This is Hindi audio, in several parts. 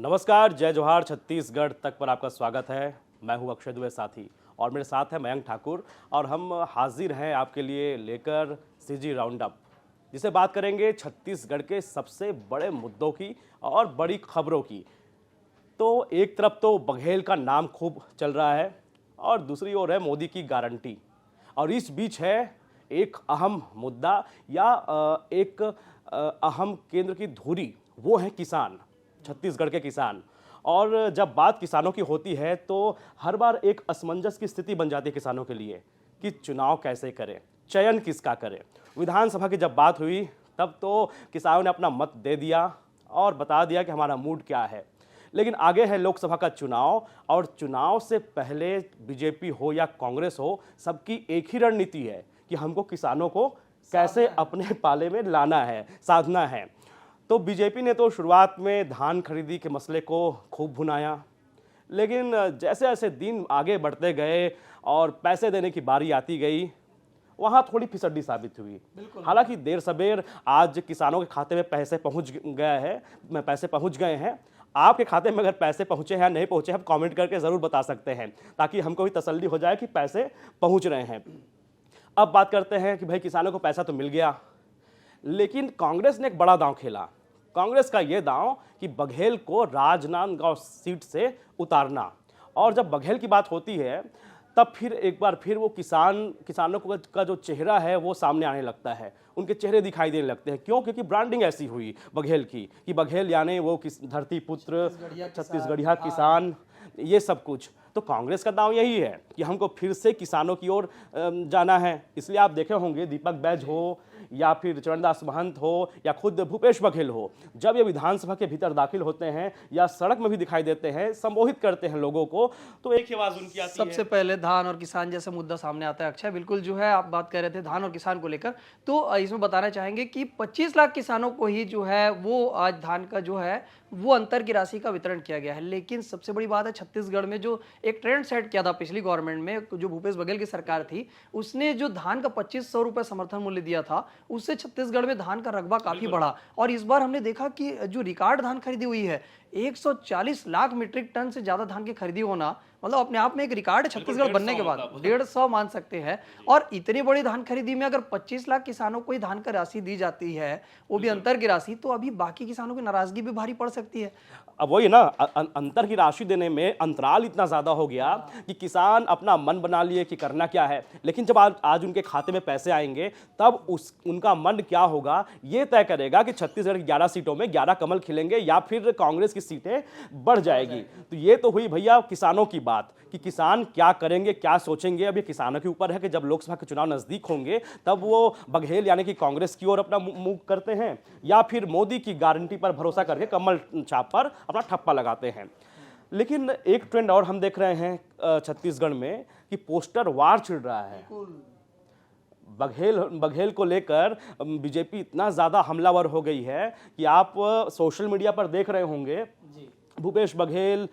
नमस्कार, जय जोहार छत्तीसगढ़ तक पर आपका स्वागत है। मैं हूं अक्षय दुबे साथी और मेरे साथ है मयंक ठाकुर और हम हाजिर हैं आपके लिए लेकर सीजी राउंड अप, जिसे बात करेंगे छत्तीसगढ़ के सबसे बड़े मुद्दों की और बड़ी खबरों की। तो एक तरफ तो बघेल का नाम खूब चल रहा है और दूसरी ओर है मोदी की गारंटी, और इस बीच है एक अहम मुद्दा या एक अहम केंद्र की धुरी, वो है किसान, छत्तीसगढ़ के किसान। और जब बात किसानों की होती है तो हर बार एक असमंजस की स्थिति बन जाती है किसानों के लिए कि चुनाव कैसे करें, चयन किसका करें। विधानसभा की जब बात हुई तब तो किसानों ने अपना मत दे दिया और बता दिया कि हमारा मूड क्या है। लेकिन आगे है लोकसभा का चुनाव और चुनाव से पहले बीजेपी हो या कांग्रेस हो, सबकी एक ही रणनीति है कि हमको किसानों को कैसे अपने पाले में लाना है, साधना है। तो बीजेपी ने तो शुरुआत में धान खरीदी के मसले को खूब भुनाया, लेकिन जैसे जैसे दिन आगे बढ़ते गए और पैसे देने की बारी आती गई, वहाँ थोड़ी फिसड्डी साबित हुई। हालांकि देर सबेर आज किसानों के खाते में पैसे पहुँच गए हैं। आपके खाते में अगर पैसे पहुँचे हैं नहीं पहुँचे, आप कमेंट करके ज़रूर बता सकते हैं ताकि हमको भी तसल्ली हो जाए कि पैसे पहुँच रहे हैं। अब बात करते हैं कि भाई किसानों को पैसा तो मिल गया, लेकिन कांग्रेस ने एक बड़ा दांव खेला। कांग्रेस का ये दांव कि बघेल को राजनांदगांव सीट से उतारना, और जब बघेल की बात होती है तब फिर एक बार फिर वो किसानों का जो चेहरा है वो सामने आने लगता है, उनके चेहरे दिखाई देने लगते हैं। क्यों? क्योंकि ब्रांडिंग ऐसी हुई बघेल की कि बघेल यानी वो धरती पुत्र, छत्तीसगढ़िया किसान, ये सब कुछ। तो कांग्रेस का दांव यही है कि हमको फिर से किसानों की ओर जाना है। इसलिए आप देखे होंगे दीपक बैज हो या फिर चरणदास महंत हो या खुद भूपेश बघेल हो, जब ये विधानसभा के भीतर दाखिल होते हैं या सड़क में भी दिखाई देते हैं, संबोधित करते हैं लोगों को, तो एक ही आवाज उनकी आती है। सबसे पहले धान और किसान जैसा मुद्दा सामने आता है। अक्षय, बिल्कुल जो है आप बात कर रहे थे धान और किसान को लेकर, तो इसमें बताना चाहेंगे कि 25 लाख किसानों को ही जो है वो आज धान का जो है वो अंतर की राशि का वितरण किया गया है। लेकिन सबसे बड़ी बात है, छत्तीसगढ़ में जो एक ट्रेंड सेट किया था पिछली गवर्नमेंट में, जो भूपेश बघेल की सरकार थी, उसने जो धान का 2500 रुपए समर्थन मूल्य दिया था, उससे छत्तीसगढ़ में धान का रकबा काफी बढ़ा। और इस बार हमने देखा कि जो रिकॉर्ड धान खरीदी हुई है, 140 लाख मीट्रिक टन से ज्यादा धान की खरीदी होना, मतलब अपने आप में एक रिकॉर्ड है छत्तीसगढ़ बनने के बाद। 150 मान सकते हैं। और इतनी बड़ी धान खरीदी में अगर 25 लाख किसानों को ही धान का राशि दी जाती है, वो भी अंतर की राशि, तो अभी बाकी किसानों की नाराजगी भी भारी पड़ सकती है। अब वही ना, अंतर की राशि देने में अंतराल इतना ज्यादा हो गया कि किसान अपना मन बना लिए कि करना क्या है, लेकिन जब आज उनके खाते में पैसे आएंगे तब उनका मन क्या होगा ये तय करेगा कि छत्तीसगढ़ की 11 सीटों में 11 कमल खिलेंगे या फिर कांग्रेस की सीटें बढ़ जाएगी। तो ये तो हुई भैया किसानों की बात कि किसान क्या करेंगे, क्या सोचेंगे। अब ये किसानों के ऊपर है कि जब लोकसभा के चुनाव नजदीक होंगे तब वो बघेल यानी कि कांग्रेस की ओर अपना मुंह करते हैं या फिर मोदी की गारंटी पर भरोसा करके कमल छाप पर अपना ठप्पा लगाते हैं। लेकिन एक ट्रेंड और हम देख रहे हैं छत्तीसगढ़ में कि पोस्टर वार छिड़ रहा है। बघेल को लेकर बीजेपी इतना ज्यादा हमलावर हो गई है कि आप सोशल मीडिया पर देख रहे होंगे भूपेश बघेल,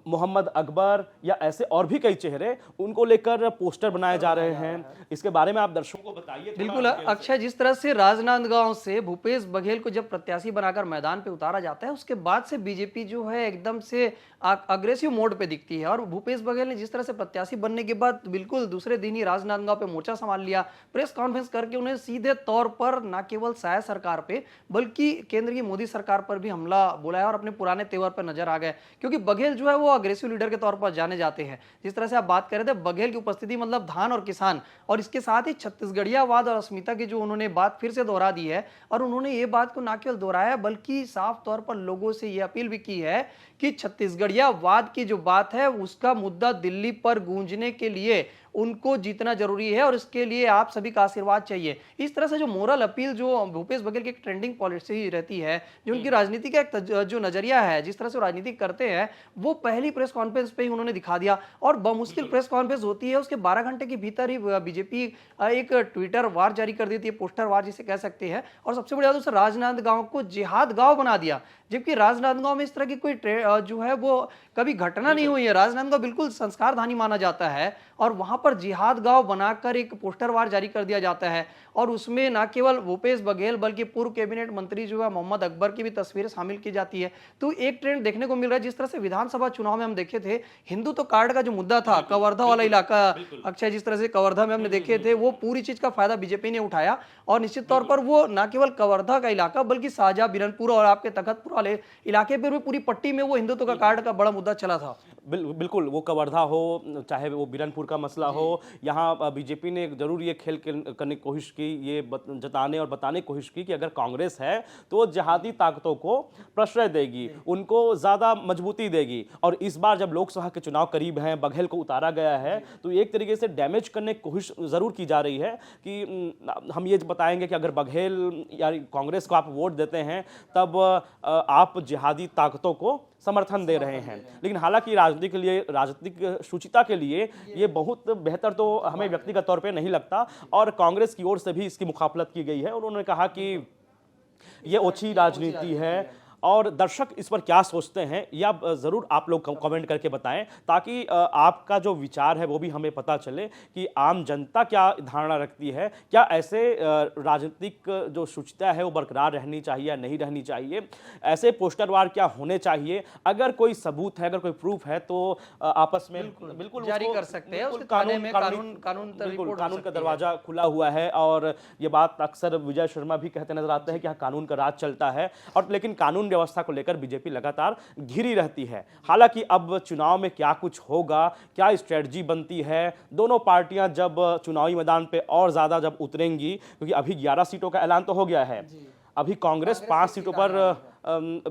मोहम्मद अकबर या ऐसे और भी कई चेहरे, उनको लेकर पोस्टर बनाए जा रहे हैं। इसके बारे में आप दर्शकों को बताइए। बिल्कुल अक्षय, जिस तरह से राजनांदगांव से भूपेश बघेल को जब प्रत्याशी बनाकर मैदान पे उतारा जाता है, उसके बाद से बीजेपी जो है एकदम से अग्रेसिव मोड पे दिखती है। और भूपेश बघेल ने जिस तरह से प्रत्याशी बनने के बाद बिल्कुल दूसरे दिन ही राजनांदगांव पे मोर्चा संभाल लिया, प्रेस कॉन्फ्रेंस करके उन्हें सीधे तौर पर न केवल शायद सरकार पे बल्कि केंद्र की मोदी सरकार पर भी हमला बोला है और अपने पुराने तेवर पर नजर आ गए। क्योंकि बघेल जो है वो अग्रेसिव लीडर के तौर पर जाने जाते हैं। जिस तरह से आप बात कर रहे थे, बघेल की उपस्थिति मतलब धान और किसान, और इसके साथ ही छत्तीसगढ़ियावाद और अस्मिता की जो उन्होंने बात फिर से दोहरा दी है। और उन्होंने ये बात को न केवल दोहराया बल्कि साफ तौर पर लोगों से ये अपील भी की है कि छत्तीसगढ़ियावाद की जो बात है उसका मुद्दा दिल्ली पर गूंजने के लिए उनको जीतना जरूरी है और इसके लिए आप सभी का आशीर्वाद चाहिए। इस तरह से जो मोरल अपील जो भूपेश बघेल की एक ट्रेंडिंग पॉलिसी रहती है, जो उनकी राजनीति का एक जो नजरिया है, जिस तरह से राजनीति करते हैं, वो पहली प्रेस कॉन्फ्रेंस पे ही उन्होंने दिखा दिया और बमुश्किल प्रेस कॉन्फ्रेंस होती है, उसके 12 घंटे के भीतर ही बीजेपी एक ट्विटर वार जारी कर देती है, पोस्टर वार जिसे कह सकते हैं। और सबसे बड़ी बात, उस राजनांदगांव को जिहाद गांव बना दिया, जबकि राजनांदगांव में इस तरह की कोई जो है वो कभी घटना नहीं हुई है। राजनांदगांव बिल्कुल संस्कारधानी माना जाता है और वहां पर जिहाद गांव बनाकर एक पोस्टर वार जारी कर दिया जाता है और उसमें न केवल भूपेश बघेल बल्कि पूर्व कैबिनेट मंत्री जो है मोहम्मद अकबर की भी तस्वीरें शामिल की जाती है। तो एक ट्रेंड देखने को मिल रहा है, जिस तरह से विधानसभा चुनाव में हम देखे थे हिंदुत्व कार्ड का जो मुद्दा था, कवर्धा वाला इलाका, अक्षय जिस तरह से कवर्धा में हमने देखे थे, वो पूरी चीज का फायदा बीजेपी ने उठाया और निश्चित तौर पर वो न केवल कवर्धा का इलाका बल्कि शाहजहां बिरनपुर और आपके तखतपुर वाले इलाके पर भी पूरी पट्टी में वो हिंदुत्व का कार्ड का बड़ा मुद्दा चला था। बिल्कुल, वो कवर्धा हो चाहे वो बिरनपुर का मसला हो, यहाँ बीजेपी ने जरूर ये खेल करने की कोशिश की, ये जताने और बताने की कोशिश की कि अगर कांग्रेस है तो वो जिहादी ताकतों को प्रश्रय देगी, उनको ज़्यादा मजबूती देगी। और इस बार जब लोकसभा के चुनाव करीब हैं, बघेल को उतारा गया है, तो एक तरीके से डैमेज करने की कोशिश ज़रूर की जा रही है कि हम ये बताएंगे कि अगर बघेल या कांग्रेस को आप वोट देते हैं तब आप जिहादी ताकतों को समर्थन दे रहे हैं। लेकिन हालांकि राजनीतिक शुचिता के लिए ये बहुत बेहतर तो हमें व्यक्तिगत तौर पे नहीं लगता और कांग्रेस की ओर से भी इसकी मुखाफलत की गई है। उन्होंने कहा कि ये ओछी राजनीति है और दर्शक इस पर क्या सोचते हैं या ज़रूर आप लोग कमेंट करके बताएं, ताकि आपका जो विचार है वो भी हमें पता चले कि आम जनता क्या धारणा रखती है। क्या ऐसे राजनीतिक जो शुचिता है वो बरकरार रहनी चाहिए या नहीं रहनी चाहिए, ऐसे पोस्टर वार क्या होने चाहिए, अगर कोई सबूत है, अगर कोई प्रूफ है तो आपस में बिल्कुल जारी कर सकते हैं। उसके कानून का दरवाजा खुला हुआ है और ये बात अक्सर विजय शर्मा भी कहते नजर आते हैं कि कानून का राज चलता है। और लेकिन कानून व्यवस्था को लेकर बीजेपी लगातार घिरी रहती है। हालांकि अब चुनाव में क्या कुछ होगा, क्या स्ट्रेटजी बनती है, दोनों पार्टियां जब चुनावी मैदान पे और ज्यादा जब उतरेंगी, क्योंकि अभी 11 सीटों का ऐलान तो हो गया है, अभी कांग्रेस 5 सीटों पर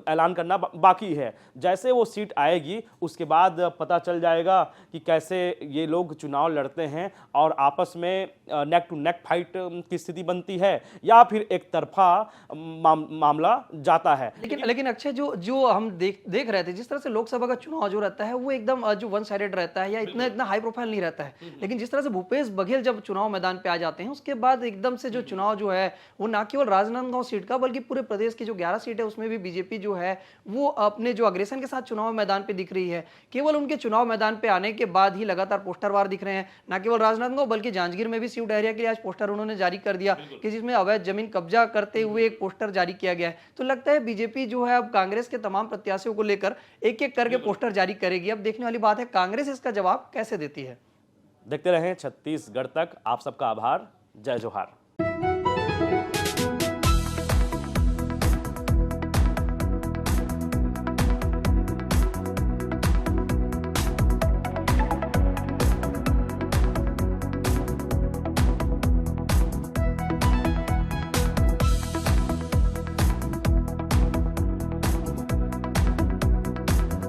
ऐलान करना बाकी है। जैसे वो सीट आएगी उसके बाद पता चल जाएगा कि कैसे ये लोग चुनाव लड़ते हैं और आपस में नेक टू नेक फाइट की स्थिति बनती है या फिर एक तरफा मामला जाता है। लेकिन अक्षय जो हम देख रहे थे, जिस तरह से लोकसभा का चुनाव जो रहता है वो एकदम जो वन साइडेड रहता है या इतना हाई प्रोफाइल नहीं रहता है। लेकिन जिस तरह से भूपेश बघेल जब चुनाव मैदान पे आ जाते हैं उसके बाद एकदम से जो चुनाव जो है वो न केवल राजनांदगांव सीट का बल्कि पूरे प्रदेश की जो 11 सीट है उसमें भी बीजेपी जो है वो अपने जो अग्रेसन के साथ चुनाव मैदान पे दिख रही है। केवल उनके चुनाव मैदान पे आने के बाद ही लगातार पोस्टर वार दिख रहे हैं, न केवल राजनांदगांव बल्कि जांजगीर में भी शिव डहरिया के लिए आज पोस्टर उन्होंने जारी कर दिया कि जिसमें अवैध जमीन कब्जा करते हुए एक पोस्टर जारी किया गया है। तो लगता है बीजेपी जो है अब कांग्रेस के तमाम प्रत्याशियों को लेकर एक एक करके पोस्टर जारी करेगी। अब देखने वाली बात है कांग्रेस इसका जवाब कैसे देती है। देखते रहें छत्तीसगढ़ तक। आप सबका आभार। जय जोहार।